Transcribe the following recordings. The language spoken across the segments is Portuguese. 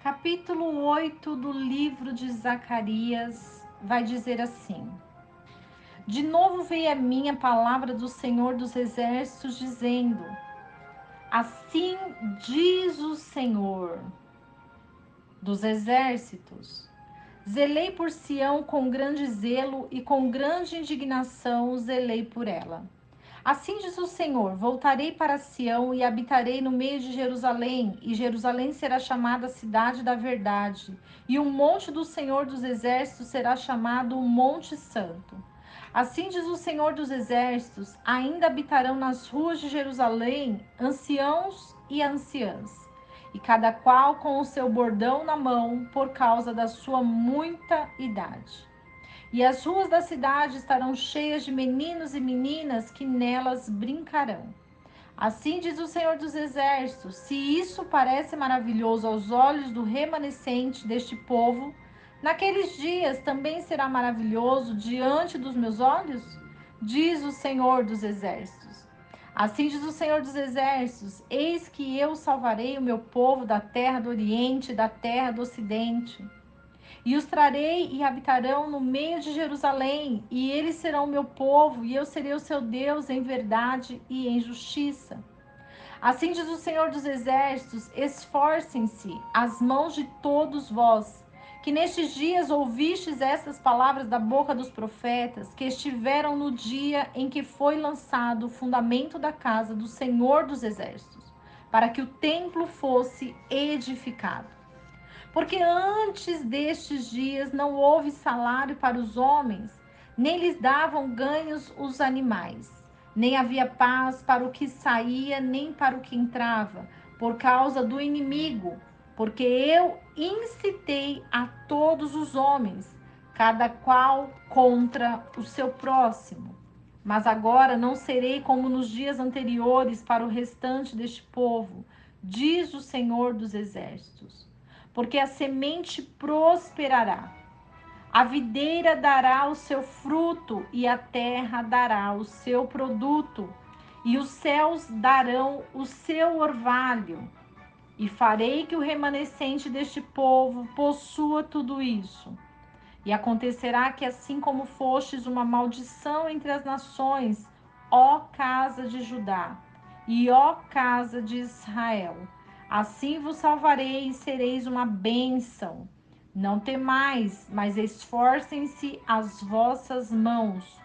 Capítulo 8 do livro de Zacarias vai dizer assim: De novo veio a mim a palavra do Senhor dos Exércitos, dizendo: Assim diz o Senhor dos Exércitos: Zelei por Sião com grande zelo e com grande indignação zelei por ela. Assim diz o Senhor: Voltarei para Sião e habitarei no meio de Jerusalém, e Jerusalém será chamada Cidade da Verdade, e o monte do Senhor dos Exércitos será chamado Monte Santo. Assim diz o Senhor dos Exércitos: Ainda habitarão nas ruas de Jerusalém anciãos e anciãs, e cada qual com o seu bordão na mão, por causa da sua muita idade. E as ruas da cidade estarão cheias de meninos e meninas que nelas brincarão. Assim diz o Senhor dos Exércitos: se isso parece maravilhoso aos olhos do remanescente deste povo, naqueles dias também será maravilhoso diante dos meus olhos? Diz o Senhor dos Exércitos. Assim diz o Senhor dos Exércitos: eis que eu salvarei o meu povo da terra do Oriente e da terra do Ocidente. E os trarei e habitarão no meio de Jerusalém, e eles serão meu povo, e eu serei o seu Deus em verdade e em justiça. Assim diz o Senhor dos Exércitos: esforcem-se as mãos de todos vós, que nestes dias ouvistes estas palavras da boca dos profetas, que estiveram no dia em que foi lançado o fundamento da casa do Senhor dos Exércitos, para que o templo fosse edificado. Porque antes destes dias não houve salário para os homens, nem lhes davam ganhos os animais, nem havia paz para o que saía, nem para o que entrava, por causa do inimigo, porque eu incitei a todos os homens, cada qual contra o seu próximo. Mas agora não serei como nos dias anteriores para o restante deste povo, diz o Senhor dos Exércitos, porque a semente prosperará. A videira dará o seu fruto e a terra dará o seu produto, e os céus darão o seu orvalho. E farei que o remanescente deste povo possua tudo isso. E acontecerá que, assim como fostes uma maldição entre as nações, ó casa de Judá, e ó casa de Israel, assim vos salvarei e sereis uma bênção. Não temais, mas esforcem-se as vossas mãos.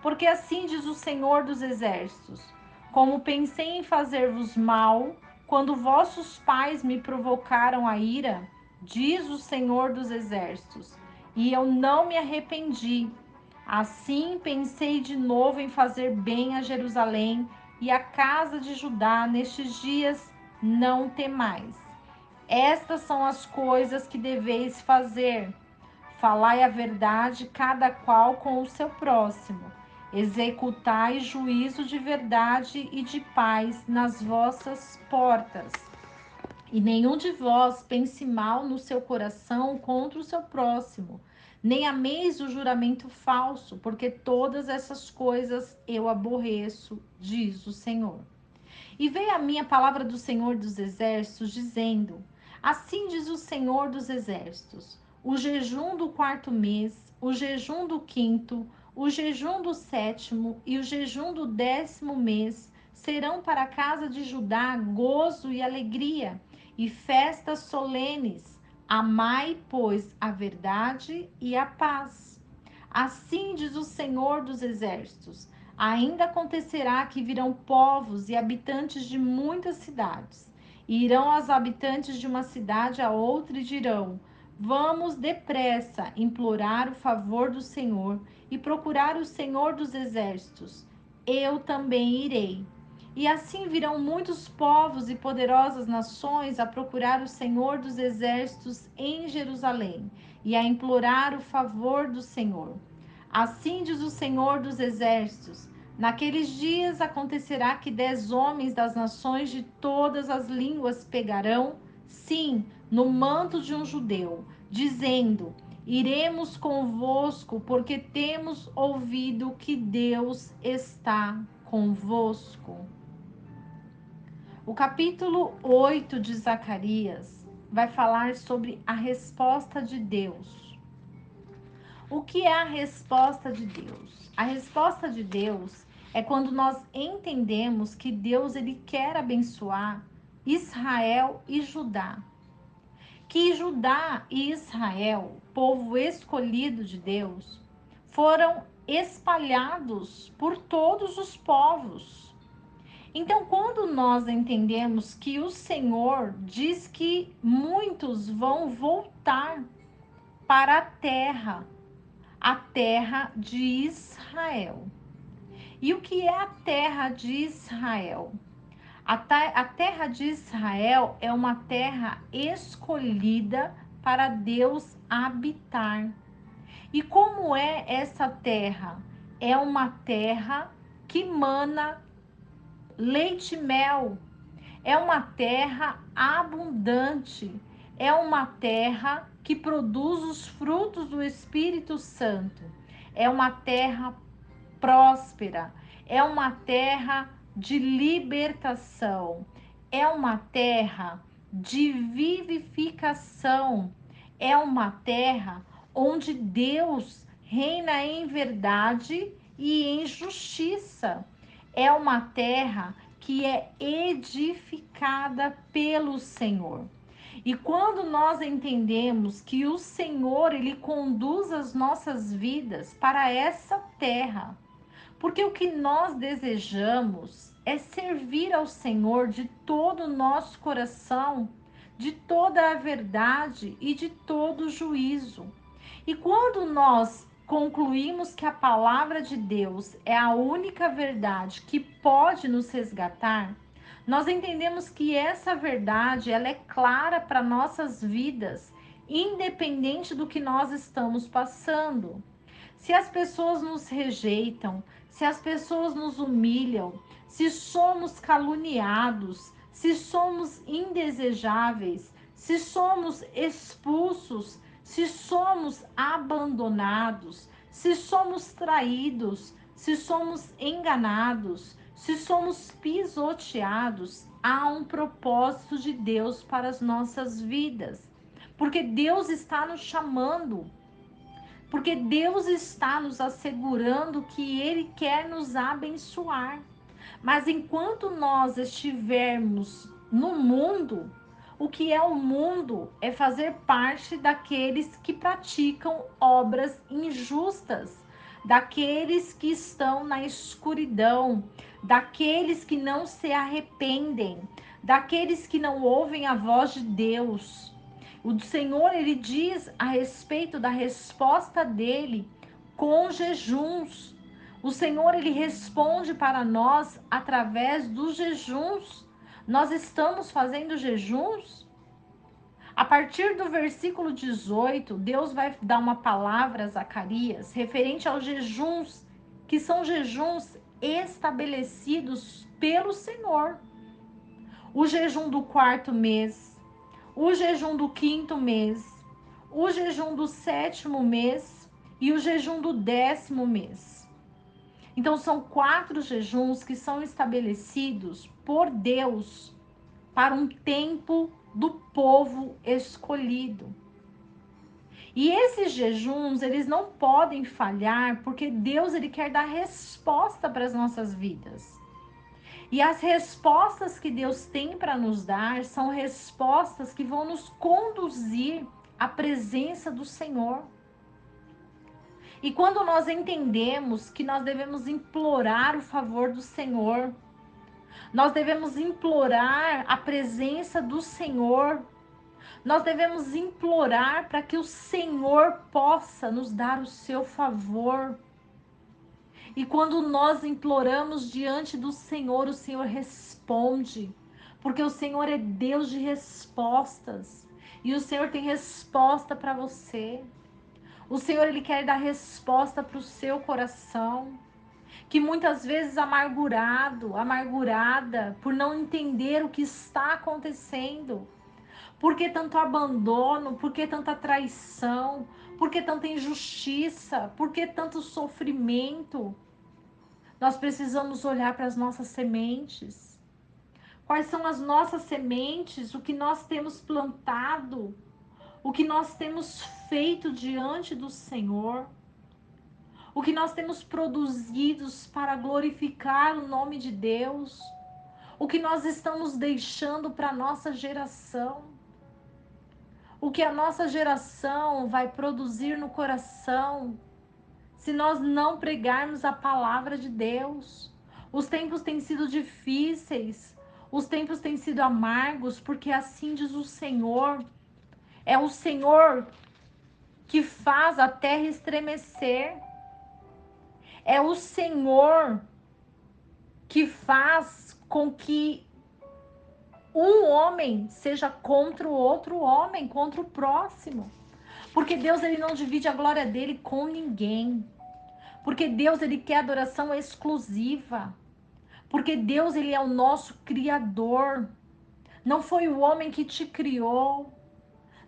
Porque assim diz o Senhor dos Exércitos: como pensei em fazer-vos mal, quando vossos pais me provocaram a ira, diz o Senhor dos Exércitos, e eu não me arrependi. Assim pensei de novo em fazer bem a Jerusalém e a casa de Judá nestes dias. Não temais. Estas são as coisas que deveis fazer. Falai a verdade, cada qual com o seu próximo. Executai juízo de verdade e de paz nas vossas portas. E nenhum de vós pense mal no seu coração contra o seu próximo, nem ameis o juramento falso, porque todas essas coisas eu aborreço, diz o Senhor. E veio a mim a palavra do Senhor dos Exércitos, dizendo: assim diz o Senhor dos Exércitos: o jejum do quarto mês, o jejum do quinto, o jejum do sétimo e o jejum do 10º mês serão para a casa de Judá gozo e alegria e festas solenes. Amai, pois, a verdade e a paz. Assim diz o Senhor dos Exércitos: ainda acontecerá que virão povos e habitantes de muitas cidades, e irão as habitantes de uma cidade a outra e dirão: vamos depressa implorar o favor do Senhor e procurar o Senhor dos Exércitos. Eu também irei. E assim virão muitos povos e poderosas nações a procurar o Senhor dos Exércitos em Jerusalém e a implorar o favor do Senhor. Assim diz o Senhor dos Exércitos: naqueles dias acontecerá que 10 homens das nações de todas as línguas pegarão, sim, no manto de um judeu, dizendo: iremos convosco, porque temos ouvido que Deus está convosco. O capítulo 8 de Zacarias vai falar sobre a resposta de Deus. O que é a resposta de Deus? A resposta de Deus é quando nós entendemos que Deus ele quer abençoar Israel e Judá. Que Judá e Israel, povo escolhido de Deus, foram espalhados por todos os povos. Então, quando nós entendemos que o Senhor diz que muitos vão voltar para a terra de Israel. E o que é a terra de Israel? A terra de Israel é uma terra escolhida para Deus habitar. E como é essa terra? É uma terra que mana leite e mel. É uma terra abundante. É uma terra que produz os frutos do Espírito Santo. É uma terra próspera. É uma terra de libertação. É uma terra de vivificação. É uma terra onde Deus reina em verdade e em justiça. É uma terra que é edificada pelo Senhor. E quando nós entendemos que o Senhor, ele conduz as nossas vidas para essa terra, porque o que nós desejamos é servir ao Senhor de todo o nosso coração, de toda a verdade e de todo o juízo. E quando nós concluímos que a palavra de Deus é a única verdade que pode nos resgatar, nós entendemos que essa verdade ela é clara para nossas vidas, independente do que nós estamos passando. Se as pessoas nos rejeitam, se as pessoas nos humilham, se somos caluniados, se somos indesejáveis, se somos expulsos, se somos abandonados, se somos traídos, se somos enganados, se somos pisoteados, há um propósito de Deus para as nossas vidas. Porque Deus está nos chamando, porque Deus está nos assegurando que Ele quer nos abençoar. Mas enquanto nós estivermos no mundo, o que é o mundo é fazer parte daqueles que praticam obras injustas, daqueles que estão na escuridão, daqueles que não se arrependem, daqueles que não ouvem a voz de Deus. O Senhor, ele diz a respeito da resposta dele com jejuns. O Senhor, ele responde para nós através dos jejuns. Nós estamos fazendo jejuns? A partir do versículo 18, Deus vai dar uma palavra a Zacarias referente aos jejuns, que são jejuns estabelecidos pelo Senhor. O jejum do quarto mês, o jejum do quinto mês, o jejum do sétimo mês e o jejum do 10º mês. Então, são 4 jejuns que são estabelecidos por Deus para um tempo do povo escolhido. E esses jejuns, eles não podem falhar, porque Deus ele quer dar resposta para as nossas vidas. E as respostas que Deus tem para nos dar são respostas que vão nos conduzir à presença do Senhor. E quando nós entendemos que nós devemos implorar o favor do Senhor, nós devemos implorar a presença do Senhor, nós devemos implorar para que o Senhor possa nos dar o seu favor. E quando nós imploramos diante do Senhor, o Senhor responde, porque o Senhor é Deus de respostas, e o Senhor tem resposta para você. O Senhor, ele quer dar resposta para o seu coração, que muitas vezes amargurado, amargurada, por não entender o que está acontecendo. Por que tanto abandono? Por que tanta traição? Por que tanta injustiça? Por que tanto sofrimento? Nós precisamos olhar para as nossas sementes. Quais são as nossas sementes, o que nós temos plantado, o que nós temos feito diante do Senhor, o que nós temos produzido para glorificar o nome de Deus, o que nós estamos deixando para a nossa geração, o que a nossa geração vai produzir no coração, se nós não pregarmos a palavra de Deus. Os tempos têm sido difíceis, os tempos têm sido amargos, porque assim diz o Senhor. É o Senhor que faz a terra estremecer. É o Senhor que faz com que um homem seja contra o outro homem, contra o próximo. Porque Deus, ele não divide a glória dele com ninguém. Porque Deus, ele quer adoração exclusiva. Porque Deus, ele é o nosso criador. Não foi o homem que te criou.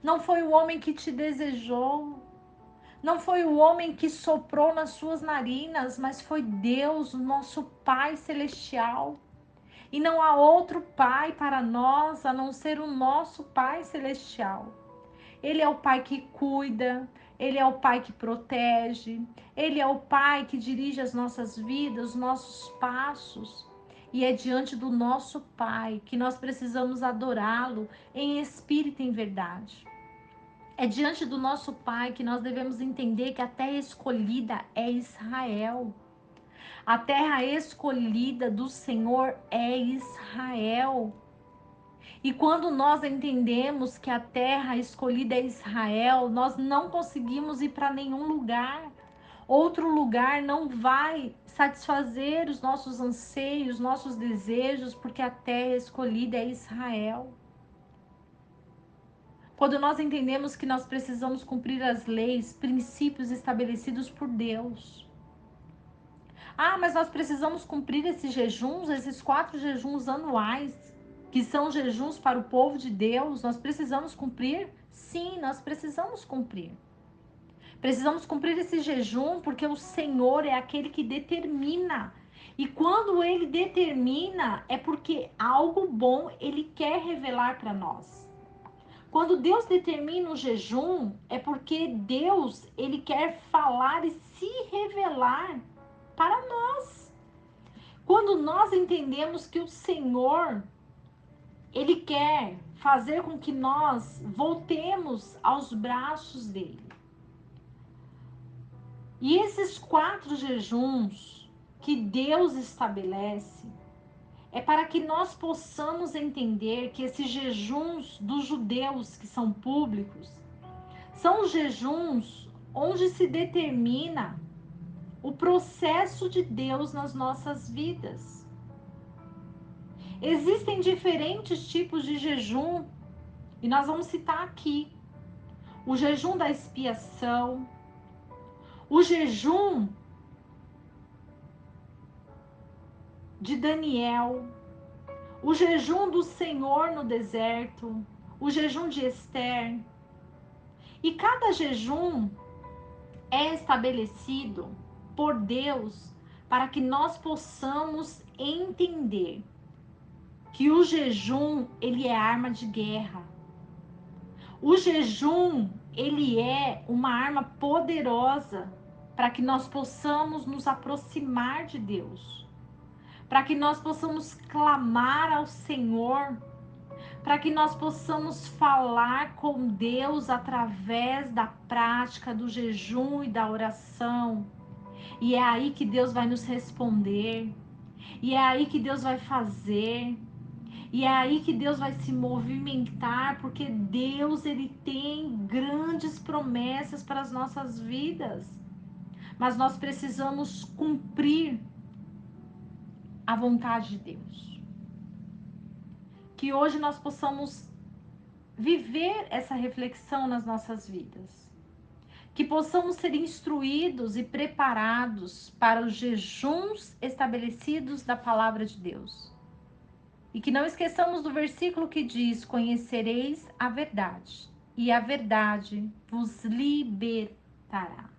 Não foi o homem que te desejou. Não foi o homem que soprou nas suas narinas, mas foi Deus, o nosso Pai celestial. E não há outro Pai para nós a não ser o nosso Pai celestial. Ele é o Pai que cuida, Ele é o Pai que protege, Ele é o Pai que dirige as nossas vidas, os nossos passos. E é diante do nosso Pai que nós precisamos adorá-lo em espírito e em verdade. É diante do nosso Pai que nós devemos entender que a terra escolhida é Israel. A terra escolhida do Senhor é Israel. E quando nós entendemos que a terra escolhida é Israel, nós não conseguimos ir para nenhum lugar. Outro lugar não vai satisfazer os nossos anseios, nossos desejos, porque a terra escolhida é Israel. Quando nós entendemos que nós precisamos cumprir as leis, princípios estabelecidos por Deus. Ah, mas nós precisamos cumprir esses jejuns, esses 4 jejuns anuais, que são jejuns para o povo de Deus. Nós precisamos cumprir? Sim, nós precisamos cumprir. Precisamos cumprir esse jejum porque o Senhor é aquele que determina. E quando Ele determina, é porque algo bom Ele quer revelar para nós. Quando Deus determina o jejum, é porque Deus, Ele quer falar e se revelar para nós. Quando nós entendemos que o Senhor, Ele quer fazer com que nós voltemos aos braços dele. E esses 4 jejuns que Deus estabelece é para que nós possamos entender que esses jejuns dos judeus que são públicos são os jejuns onde se determina o processo de Deus nas nossas vidas. Existem diferentes tipos de jejum e nós vamos citar aqui o jejum da expiação, o jejum de Daniel, o jejum do Senhor no deserto, o jejum de Esther. E cada jejum é estabelecido por Deus para que nós possamos entender que o jejum, ele é arma de guerra. O jejum, ele é uma arma poderosa para que nós possamos nos aproximar de Deus, para que nós possamos clamar ao Senhor, para que nós possamos falar com Deus através da prática do jejum e da oração. E é aí que Deus vai nos responder, e é aí que Deus vai fazer. E é aí que Deus vai se movimentar, porque Deus, ele tem grandes promessas para as nossas vidas. Mas nós precisamos cumprir a vontade de Deus. Que hoje nós possamos viver essa reflexão nas nossas vidas. Que possamos ser instruídos e preparados para os jejuns estabelecidos da palavra de Deus. E que não esqueçamos do versículo que diz: conhecereis a verdade, e a verdade vos libertará.